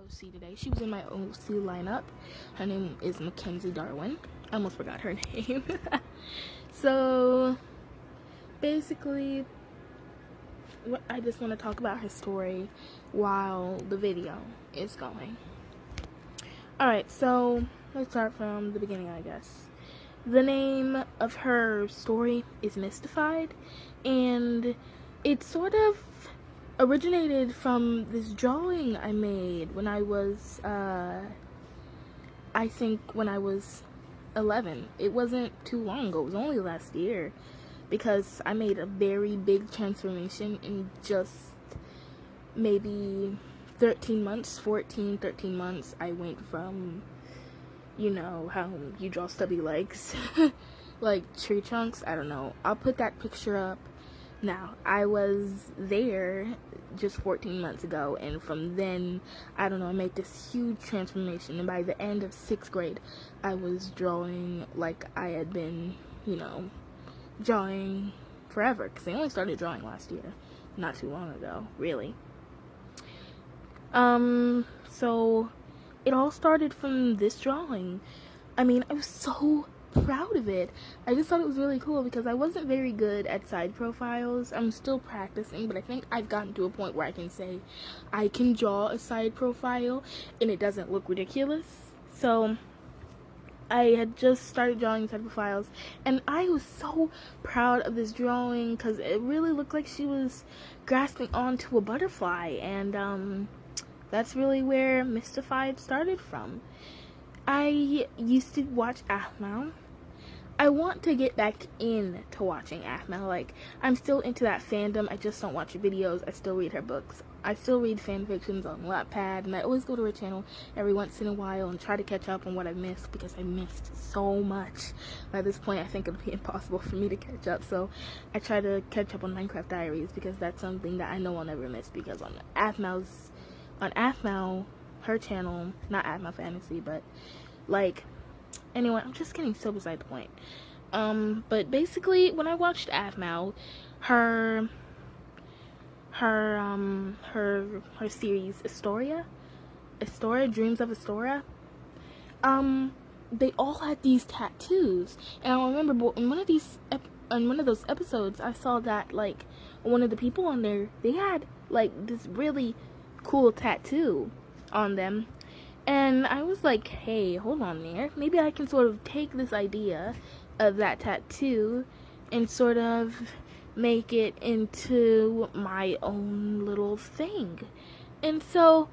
OC today. She was in my OC lineup. Her name is Mackenzie Darwin. I almost forgot her name. So, basically, I just want to talk about her story while the video is going. Alright, so let's start from the beginning, I guess. The name of her story is Mystified, and it sort of originated from this drawing I made when I was, I think when I was 11. It wasn't too long ago. It was only last year, because I made a very big transformation in just maybe 13 months, 13 months. I went from, you know, how you draw stubby legs, like tree trunks, I don't know. I'll put that picture up now. I was there just 14 months ago, and from then, I don't know, I made this huge transformation, and by the end of 6th grade, I was drawing like I had been, you know, drawing forever, because I only started drawing last year, not too long ago, really. So it all started from this drawing. I mean, I was so proud of it. I just thought it was really cool because I wasn't very good at side profiles. I'm still practicing, but I think I've gotten to a point where I can say I can draw a side profile and it doesn't look ridiculous. So I had just started drawing side profiles, and I was so proud of this drawing because it really looked like she was grasping onto a butterfly, and that's really where Mystified started from. I used to watch Ahmad. I want to get back into watching Ahmad. Like, I'm still into that fandom. I just don't watch her videos. I still read her books. I still read fan fictions on Wattpad, and I always go to her channel every once in a while and try to catch up on what I missed, because I missed so much. By this point, I think it'll be impossible for me to catch up, so I try to catch up on Minecraft Diaries, because that's something that I know I'll never miss, because on Ahmad, her channel, not Ahmad Fantasy, but, like, anyway, I'm just getting so beside the point. But basically, when I watched Ahmad, her series Astoria, Dreams of Astoria, they all had these tattoos, and I remember in one of those episodes, I saw that, like, one of the people on there, they had, like, this really cool tattoo on them. And I was like, hey, hold on there. Maybe I can sort of take this idea of that tattoo and sort of make it into my own little thing. And so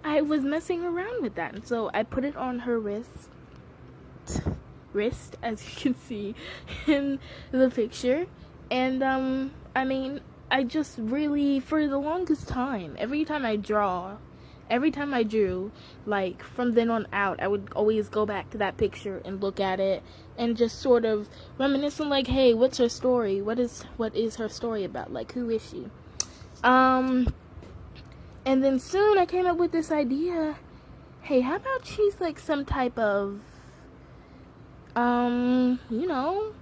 I was messing around with that. And so I put it on her wrist, as you can see in the picture. And, I mean, I just really, for the longest time, every time I drew, like, from then on out, I would always go back to that picture and look at it and just sort of reminisce on, like, hey, what's her story? What is her story about? Like, who is she? And then soon I came up with this idea, hey, how about she's, like, some type of, you know,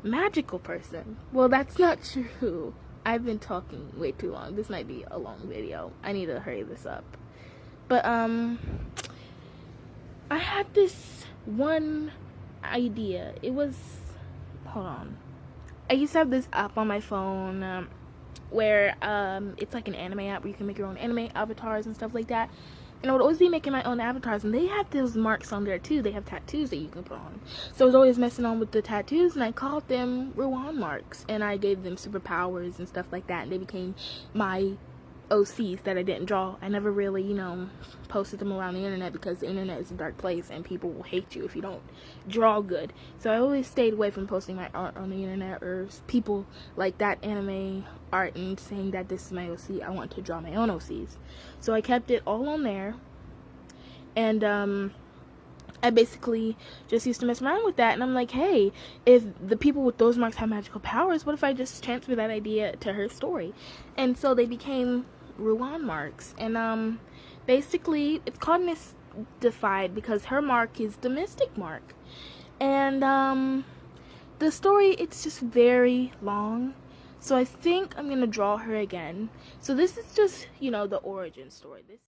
magical person? Well, that's not true. I've been talking way too long. This might be a long video. I need to hurry this up. But, I had this one idea. It was, hold on. I used to have this app on my phone, where, it's like an anime app where you can make your own anime avatars and stuff like that. And I would always be making my own avatars, and they have those marks on there too. They have tattoos that you can put on. So I was always messing on with the tattoos, and I called them Ruan marks, and I gave them superpowers and stuff like that, and they became my OCs that I didn't draw. I never really, you know, posted them around the internet, because the internet is a dark place, and people will hate you if you don't draw good. So I always stayed away from posting my art on the internet, or people like that anime art and saying that this is my OC. I want to draw my own OCs. So I kept it all on there, and I basically just used to mess around with that, and I'm like, hey, if the people with those marks have magical powers, what if I just transfer that idea to her story? And so they became Ruan marks, and basically it's called Mystified because her mark is the mystic mark. And the story, it's just very long, so I think I'm gonna draw her again. So this is just, you know, the origin story.